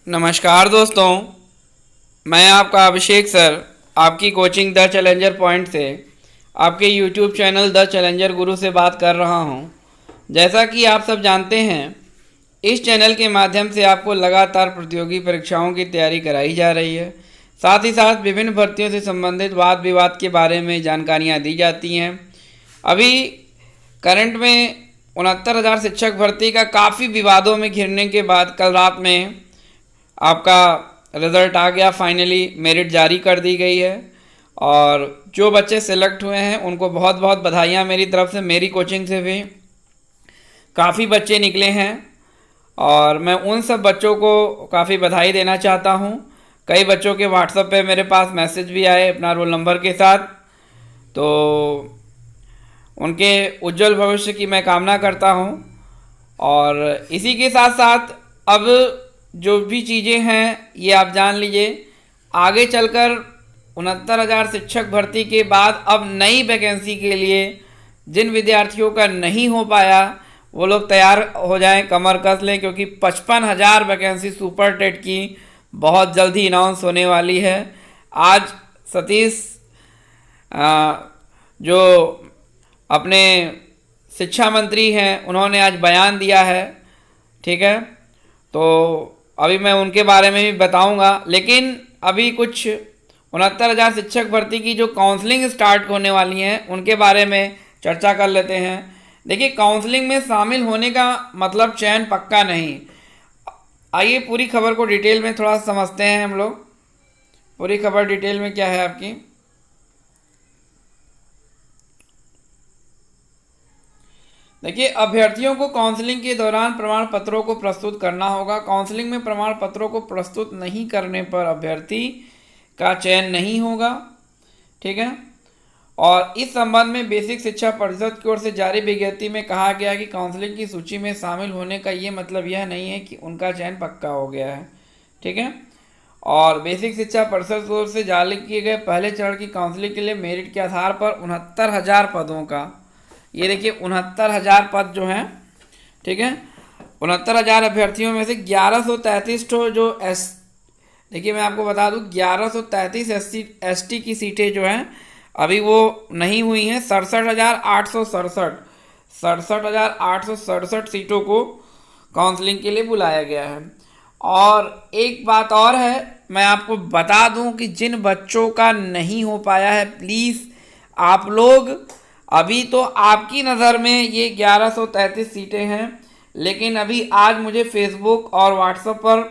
नमस्कार दोस्तों, मैं आपका अभिषेक सर आपकी कोचिंग द चैलेंजर पॉइंट से आपके यूट्यूब चैनल द चैलेंजर गुरु से बात कर रहा हूं। जैसा कि आप सब जानते हैं, इस चैनल के माध्यम से आपको लगातार प्रतियोगी परीक्षाओं की तैयारी कराई जा रही है। साथ ही साथ विभिन्न भर्तियों से संबंधित वाद विवाद के बारे में जानकारियाँ दी जाती हैं। अभी करंट में 69,000 शिक्षक भर्ती का काफ़ी विवादों में घिरने के बाद कल रात में आपका रिज़ल्ट आ गया। फाइनली मेरिट जारी कर दी गई है और जो बच्चे सेलेक्ट हुए हैं उनको बहुत बहुत बधाइयाँ मेरी तरफ से। मेरी कोचिंग से भी काफ़ी बच्चे निकले हैं और मैं उन सब बच्चों को काफ़ी बधाई देना चाहता हूँ। कई बच्चों के व्हाट्सएप पे मेरे पास मैसेज भी आए अपना रोल नंबर के साथ, तो उनके उज्जवल भविष्य की मैं कामना करता हूँ। और इसी के साथ साथ अब जो भी चीज़ें हैं ये आप जान लीजिए, आगे चलकर 69,000 शिक्षक भर्ती के बाद अब नई वैकेंसी के लिए जिन विद्यार्थियों का नहीं हो पाया वो लोग तैयार हो जाएं, कमर कस लें, क्योंकि 55,000 वैकेंसी सुपर टेट की बहुत जल्द ही अनाउंस होने वाली है। आज सतीश जो अपने शिक्षा मंत्री हैं उन्होंने आज बयान दिया है, ठीक है, तो अभी मैं उनके बारे में भी बताऊंगा। लेकिन अभी कुछ 69,000 शिक्षक भर्ती की जो काउंसलिंग स्टार्ट होने वाली हैं उनके बारे में चर्चा कर लेते हैं। देखिए, काउंसलिंग में शामिल होने का मतलब चयन पक्का नहीं। आइए पूरी खबर को डिटेल में थोड़ा समझते हैं हम लोग। पूरी खबर डिटेल में क्या है आपकी। देखिए, अभ्यर्थियों को काउंसलिंग के दौरान प्रमाण पत्रों को प्रस्तुत करना होगा। काउंसलिंग में प्रमाण पत्रों को प्रस्तुत नहीं करने पर अभ्यर्थी का चयन नहीं होगा, ठीक है। और इस संबंध में बेसिक शिक्षा परिषद की ओर से जारी विज्ञप्ति में कहा गया कि काउंसलिंग की सूची में शामिल होने का ये मतलब यह नहीं है कि उनका चयन पक्का हो गया है, ठीक है। और बेसिक शिक्षा परिषद की ओर से जारी किए गए पहले चरण की काउंसलिंग के लिए मेरिट के आधार पर 69,000 पदों का, ये देखिए 69,000 पद जो हैं, ठीक है, 69,000 अभ्यर्थियों में से 1133 जो देखिए मैं आपको बता दूं 1133 एसटी की सीटें जो हैं अभी वो नहीं हुई हैं। 67,867 सीटों को काउंसलिंग के लिए बुलाया गया है। और एक बात और है, मैं आपको बता दूं कि जिन बच्चों का नहीं हो पाया है, प्लीज़ आप लोग, अभी तो आपकी नज़र में ये 1133 सीटें हैं, लेकिन अभी आज मुझे फेसबुक और व्हाट्सएप पर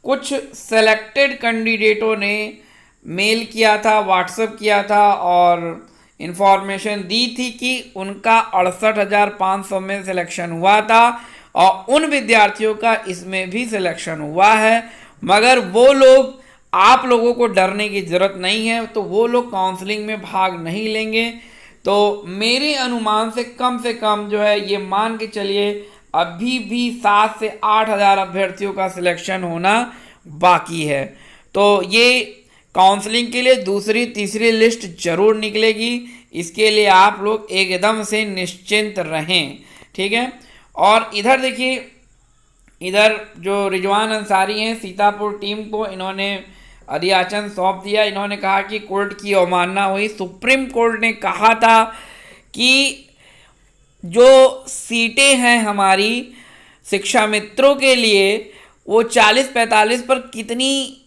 कुछ सेलेक्टेड कैंडिडेटों ने मेल किया था, व्हाट्सएप किया था और इन्फॉर्मेशन दी थी कि उनका 68,500 में सिलेक्शन हुआ था और उन विद्यार्थियों का इसमें भी सिलेक्शन हुआ है। मगर वो लोग, आप लोगों को डरने की ज़रूरत नहीं है, तो वो लोग काउंसलिंग में भाग नहीं लेंगे। तो मेरे अनुमान से कम जो है ये मान के चलिए अभी भी 7 से 8,000 अभ्यर्थियों का सिलेक्शन होना बाकी है। तो ये काउंसलिंग के लिए दूसरी तीसरी लिस्ट जरूर निकलेगी, इसके लिए आप लोग एकदम से निश्चिंत रहें, ठीक है। और इधर देखिए, इधर जो रिजवान अंसारी हैं, सीतापुर टीम को इन्होंने अधियाचन सौंप दिया। इन्होंने कहा कि कोर्ट की अवमानना हुई। सुप्रीम कोर्ट ने कहा था कि जो सीटें हैं हमारी शिक्षा मित्रों के लिए वो 40-45 पर कितनी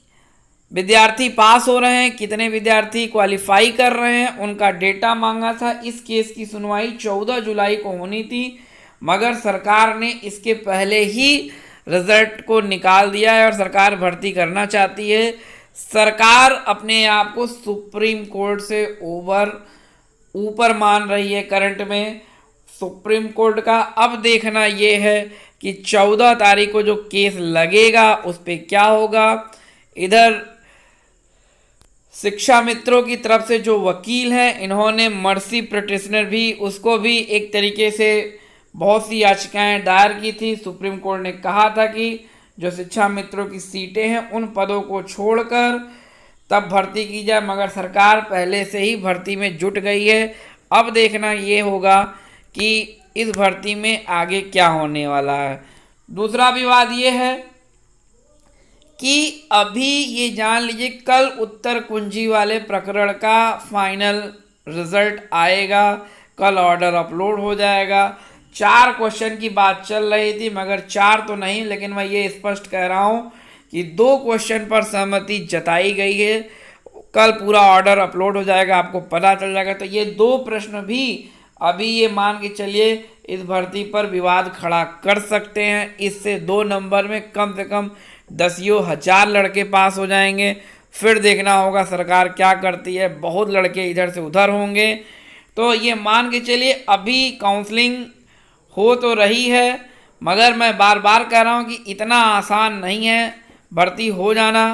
विद्यार्थी पास हो रहे हैं, कितने विद्यार्थी क्वालिफाई कर रहे हैं, उनका डेटा मांगा था। इस केस की सुनवाई 14 जुलाई को होनी थी, मगर सरकार ने इसके पहले ही रिजल्ट को निकाल दिया है और सरकार भर्ती करना चाहती है। सरकार अपने आप को सुप्रीम कोर्ट से ऊपर मान रही है करंट में। सुप्रीम कोर्ट का अब देखना ये है कि 14 तारीख को जो केस लगेगा उस पर क्या होगा। इधर शिक्षा मित्रों की तरफ से जो वकील हैं, इन्होंने मर्सी पिटिशनर भी, उसको भी एक तरीके से बहुत सी याचिकाएं दायर की थी। सुप्रीम कोर्ट ने कहा था कि जो शिक्षा मित्रों की सीटें हैं उन पदों को छोड़कर तब भर्ती की जाए, मगर सरकार पहले से ही भर्ती में जुट गई है। अब देखना ये होगा कि इस भर्ती में आगे क्या होने वाला है। दूसरा विवाद ये है कि अभी ये जान लीजिए कल उत्तर कुंजी वाले प्रकरण का फाइनल रिजल्ट आएगा, कल ऑर्डर अपलोड हो जाएगा। 4 क्वेश्चन की बात चल रही थी, मगर 4 तो नहीं, लेकिन मैं ये स्पष्ट कह रहा हूँ कि 2 क्वेश्चन पर सहमति जताई गई है। कल पूरा ऑर्डर अपलोड हो जाएगा, आपको पता चल जाएगा। तो ये 2 प्रश्न भी अभी ये मान के चलिए इस भर्ती पर विवाद खड़ा कर सकते हैं। इससे 2 नंबर में कम से कम 10,000 लड़के पास हो जाएंगे। फिर देखना होगा सरकार क्या करती है, बहुत लड़के इधर से उधर होंगे। तो ये मान के चलिए अभी काउंसलिंग हो तो रही है, मगर मैं बार बार कह रहा हूँ कि इतना आसान नहीं है भर्ती हो जाना।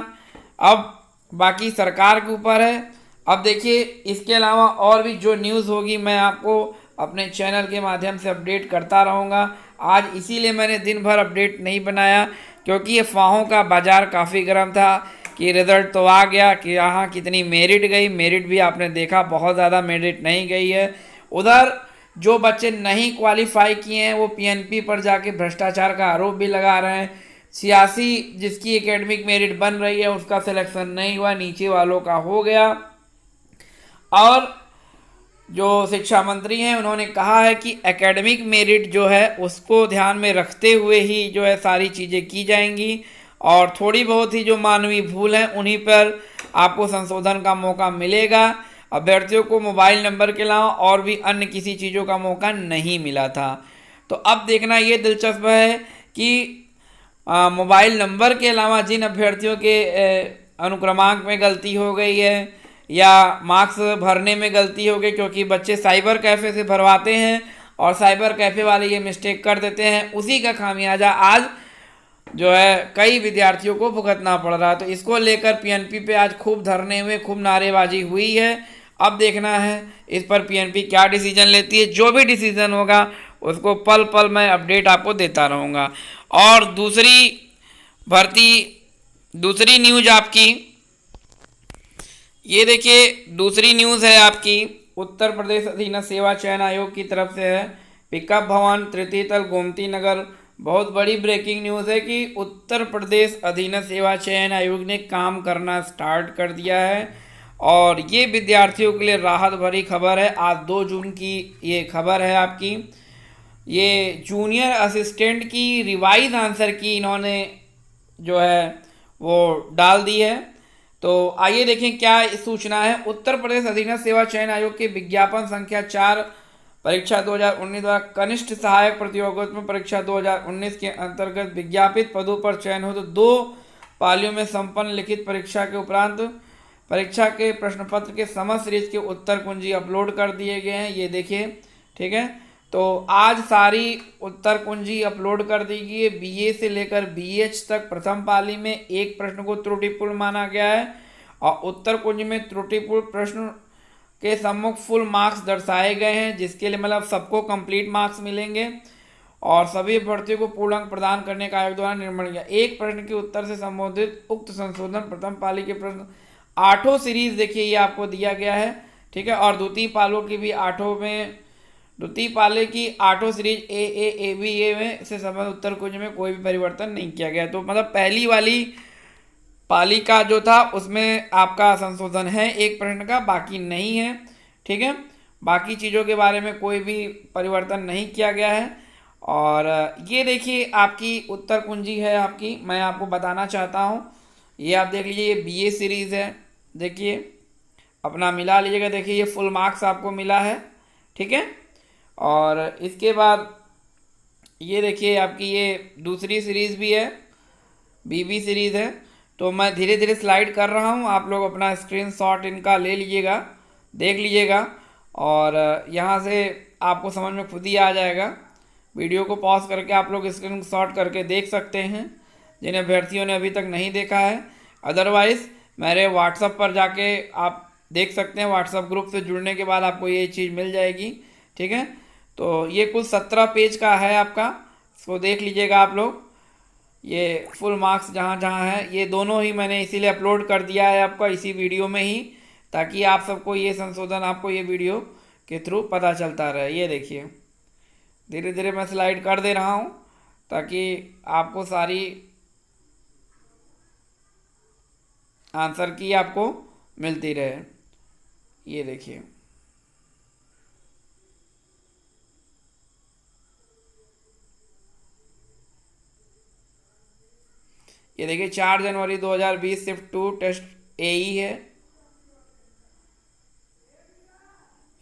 अब बाकी सरकार के ऊपर है। अब देखिए इसके अलावा और भी जो न्यूज़ होगी मैं आपको अपने चैनल के माध्यम से अपडेट करता रहूँगा। आज इसीलिए मैंने दिन भर अपडेट नहीं बनाया, क्योंकि ये अफवाहों का बाज़ार काफ़ी गर्म था कि रिज़ल्ट तो आ गया, कि यहाँ कितनी मेरिट गई। मेरिट भी आपने देखा बहुत ज़्यादा मेरिट नहीं गई है। उधर जो बच्चे नहीं क्वालिफाई किए हैं वो पीएनपी पर जाके भ्रष्टाचार का आरोप भी लगा रहे हैं। सियासी जिसकी एकेडमिक मेरिट बन रही है उसका सिलेक्शन नहीं हुआ, नीचे वालों का हो गया। और जो शिक्षा मंत्री हैं उन्होंने कहा है कि एकेडमिक मेरिट जो है उसको ध्यान में रखते हुए ही जो है सारी चीज़ें की जाएंगी, और थोड़ी बहुत ही जो मानवीय भूल है उन्हीं पर आपको संशोधन का मौका मिलेगा। अभ्यर्थियों को मोबाइल नंबर के अलावा और भी अन्य किसी चीज़ों का मौका नहीं मिला था। तो अब देखना ये दिलचस्प है कि मोबाइल नंबर के अलावा जिन अभ्यर्थियों के अनुक्रमांक में गलती हो गई है या मार्क्स भरने में गलती हो गई, क्योंकि बच्चे साइबर कैफ़े से भरवाते हैं और साइबर कैफ़े वाले ये मिस्टेक कर देते हैं, उसी का खामियाजा आज जो है कई विद्यार्थियों को भुगतना पड़ रहा है। तो इसको लेकर पीएनपी पे आज खूब धरने हुए, खूब नारेबाजी हुई है। अब देखना है इस पर पीएनपी क्या डिसीजन लेती है। जो भी डिसीजन होगा उसको पल पल मैं अपडेट आपको देता रहूँगा। और दूसरी न्यूज आपकी ये देखिए, दूसरी न्यूज़ है आपकी उत्तर प्रदेश अधीनस्थ सेवा चयन आयोग की तरफ से है। पिकअप भवन, तृतीय तल, गोमती नगर। बहुत बड़ी ब्रेकिंग न्यूज़ है कि उत्तर प्रदेश अधीनस्थ सेवा चयन आयोग ने काम करना स्टार्ट कर दिया है, और ये विद्यार्थियों के लिए राहत भरी खबर है। आज 2 जून की ये खबर है आपकी। ये जूनियर असिस्टेंट की रिवाइज आंसर की इन्होंने जो है वो डाल दी है। तो आइए देखें क्या सूचना है। उत्तर प्रदेश अधीनस्थ सेवा चयन आयोग के विज्ञापन संख्या 4 परीक्षा 2019 द्वारा कनिष्ठ सहायक प्रतियोगिता परीक्षा 2019 के अंतर्गत विज्ञापित पदों पर चयन हो तो 2 पालियों में संपन्न लिखित परीक्षा के उपरांत परीक्षा के प्रश्न पत्र के समस्त सीरीज के उत्तर कुंजी अपलोड कर दिए गए हैं। ये देखिए, ठीक है। तो आज सारी उत्तर कुंजी अपलोड कर दी गई है। बीए से लेकर बीएच तक प्रथम पाली में एक प्रश्न को त्रुटिपूर्ण माना गया है, और उत्तर कुंजी में त्रुटिपूर्ण प्रश्न के सम्मुख फुल मार्क्स दर्शाए गए हैं, जिसके लिए मतलब सबको कंप्लीट मार्क्स मिलेंगे, और सभी अभ्यर्थियों को पूर्ण अंक प्रदान करने का आयोग द्वारा निर्णय किया। एक प्रश्न के उत्तर से संबोधित उक्त संशोधन प्रथम पाली के प्रश्न 8 सीरीज देखिए ये आपको दिया गया है, ठीक है। और द्वितीय पालों की भी 8 द्वितीय पाले की 8 सीरीज ए बी ए में से संबंधित उत्तर कुंज में कोई भी परिवर्तन नहीं किया गया। तो मतलब पहली वाली पाली का जो था उसमें आपका संशोधन है एक प्रश्न का, बाकी नहीं है, ठीक है। बाकी चीज़ों के बारे में कोई भी परिवर्तन नहीं किया गया है। और ये देखिए आपकी उत्तर कुंजी है आपकी, मैं आपको बताना चाहता हूँ। ये आप देख लीजिए, ये बीए सीरीज़ है, देखिए अपना मिला लीजिएगा। देखिए ये फुल मार्क्स आपको मिला है, ठीक है। और इसके बाद ये देखिए आपकी ये दूसरी सीरीज़ भी है, बीबी सीरीज़ है। तो मैं धीरे धीरे स्लाइड कर रहा हूँ, आप लोग अपना स्क्रीनशॉट इनका ले लीजिएगा, देख लीजिएगा, और यहाँ से आपको समझ में खुद ही आ जाएगा। वीडियो को पॉज करके आप लोग स्क्रीनशॉट करके देख सकते हैं, जिन अभ्यर्थियों ने अभी तक नहीं देखा है। अदरवाइज़ मेरे व्हाट्सएप पर जाके आप देख सकते हैं, व्हाट्सएप ग्रुप से जुड़ने के बाद आपको ये चीज़ मिल जाएगी, ठीक है। तो ये कुल 17 पेज का है आपका, इसको देख लीजिएगा आप लोग। ये फुल मार्क्स जहाँ जहाँ है ये दोनों ही मैंने इसीलिए अपलोड कर दिया है आपका इसी वीडियो में ही, ताकि आप सबको ये संशोधन आपको ये वीडियो के थ्रू पता चलता रहे। ये देखिए धीरे धीरे मैं स्लाइड कर दे रहा हूँ ताकि आपको सारी आंसर की आपको मिलती रहे। ये देखिए, ये देखिए 4 जनवरी 2020 शिफ्ट 2 टेस्ट AE है।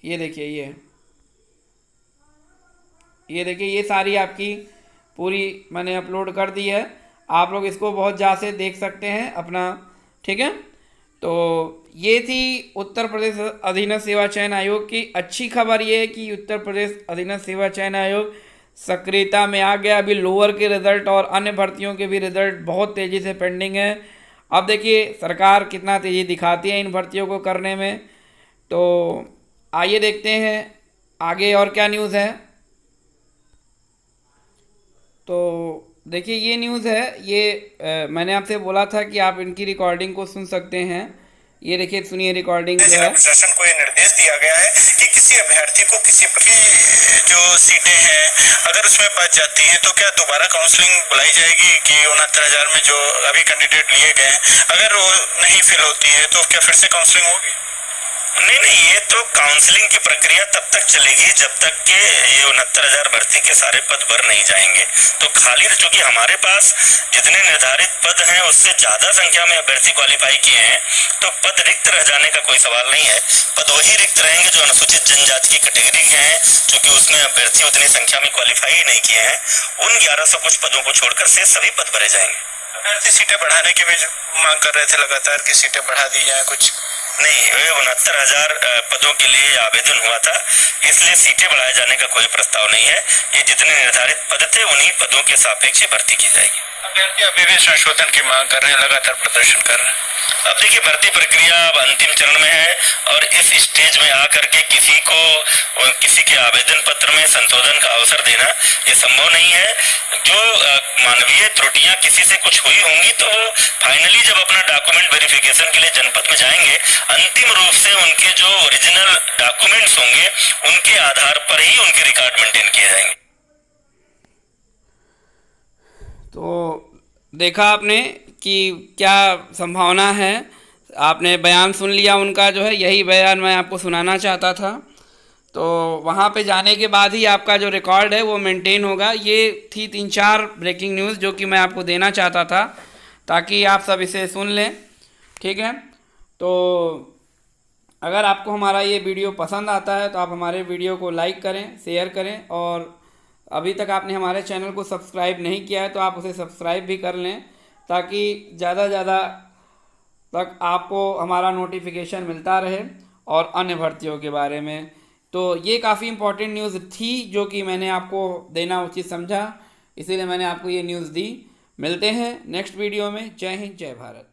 ये देखिए, ये देखिए, ये सारी आपकी पूरी मैंने अपलोड कर दी है। आप लोग इसको बहुत जा से देख सकते हैं अपना, ठीक है। तो ये थी उत्तर प्रदेश अधीनस्थ सेवा चयन आयोग की अच्छी खबर। ये है कि उत्तर प्रदेश अधीनस्थ सेवा चयन आयोग सक्रियता में आ गया। अभी लोअर के रिजल्ट और अन्य भर्तियों के भी रिजल्ट बहुत तेज़ी से पेंडिंग है। अब देखिए सरकार कितना तेज़ी दिखाती है इन भर्तियों को करने में। तो आइए देखते हैं आगे और क्या न्यूज़ है। तो देखिए ये न्यूज़ है, ये मैंने आपसे बोला था कि आप इनकी रिकॉर्डिंग को सुन सकते हैं। ये देखिए, सुनिए रिकॉर्डिंग जो है। प्रशासन को ये निर्देश दिया गया है कि किसी अभ्यर्थी को किसी की जो सीटें हैं अगर उसमें बच जाती हैं तो क्या दोबारा काउंसलिंग बुलाई जाएगी कि 69,000 में जो अभी कैंडिडेट लिए गए हैं अगर वो नहीं फिल होती है तो क्या फिर से काउंसलिंग होगी? नहीं, ये तो काउंसलिंग की प्रक्रिया तब तक चलेगी जब तक के ये 69,000 भर्ती के सारे पद भर नहीं जाएंगे। तो खाली चूंकि हमारे पास जितने निर्धारित पद हैं उससे ज्यादा संख्या में अभ्यर्थी क्वालिफाई किए हैं तो पद रिक्त रह जाने का कोई सवाल नहीं है। पद वही रिक्त रहेंगे जो अनुसूचित जनजाति की कैटेगरी के हैं, चूंकि उसमें अभ्यर्थी उतनी संख्या में क्वालिफाई ही नहीं किए हैं। उन 1100 कुछ पदों को छोड़कर से सभी पद भरे जाएंगे। अभ्यर्थी सीटें बढ़ाने की भी मांग कर रहे थे लगातार कि सीटें बढ़ा दी जाए। कुछ नहीं, 69,000 पदों के लिए आवेदन हुआ था, इसलिए सीटें बढ़ाए जाने का कोई प्रस्ताव नहीं है। ये जितने निर्धारित पद थे उन्हीं पदों के सापेक्ष भर्ती की जाएगी। अभ्यर्थी अभी भी संशोधन की मांग कर रहे हैं, लगातार प्रदर्शन कर रहे हैं। अब देखिए भर्ती प्रक्रिया अब अंतिम चरण में है और इस स्टेज में आकर के किसी के आवेदन पत्र में संशोधन का अवसर देना ये संभव नहीं है। जो मानवीय त्रुटियां किसी से कुछ हुई होंगी तो फाइनली जब अपना डॉक्यूमेंट वेरिफिकेशन के लिए जनपद में जाएंगे अंतिम रूप से उनके जो ओरिजिनल डॉक्यूमेंट्स होंगे उनके आधार पर ही उनके रिकॉर्ड मेंटेन किए जाएंगे। तो देखा आपने कि क्या संभावना है। आपने बयान सुन लिया उनका, जो है यही बयान मैं आपको सुनाना चाहता था। तो वहाँ पे जाने के बाद ही आपका जो रिकॉर्ड है वो मेंटेन होगा। ये थी 3-4 ब्रेकिंग न्यूज़ जो कि मैं आपको देना चाहता था ताकि आप सब इसे सुन लें, ठीक है। तो अगर आपको हमारा ये वीडियो पसंद आता है तो आप हमारे वीडियो को लाइक करें, शेयर करें और अभी तक आपने हमारे चैनल को सब्सक्राइब नहीं किया है तो आप उसे सब्सक्राइब भी कर लें ताकि ज़्यादा से ज़्यादा तक आपको हमारा नोटिफिकेशन मिलता रहे और अन्य भर्तियों के बारे में। तो ये काफ़ी इम्पोर्टेंट न्यूज़ थी जो कि मैंने आपको देना उचित समझा, इसीलिए मैंने आपको ये न्यूज़ दी। मिलते हैं नेक्स्ट वीडियो में। जय हिंद, जय भारत।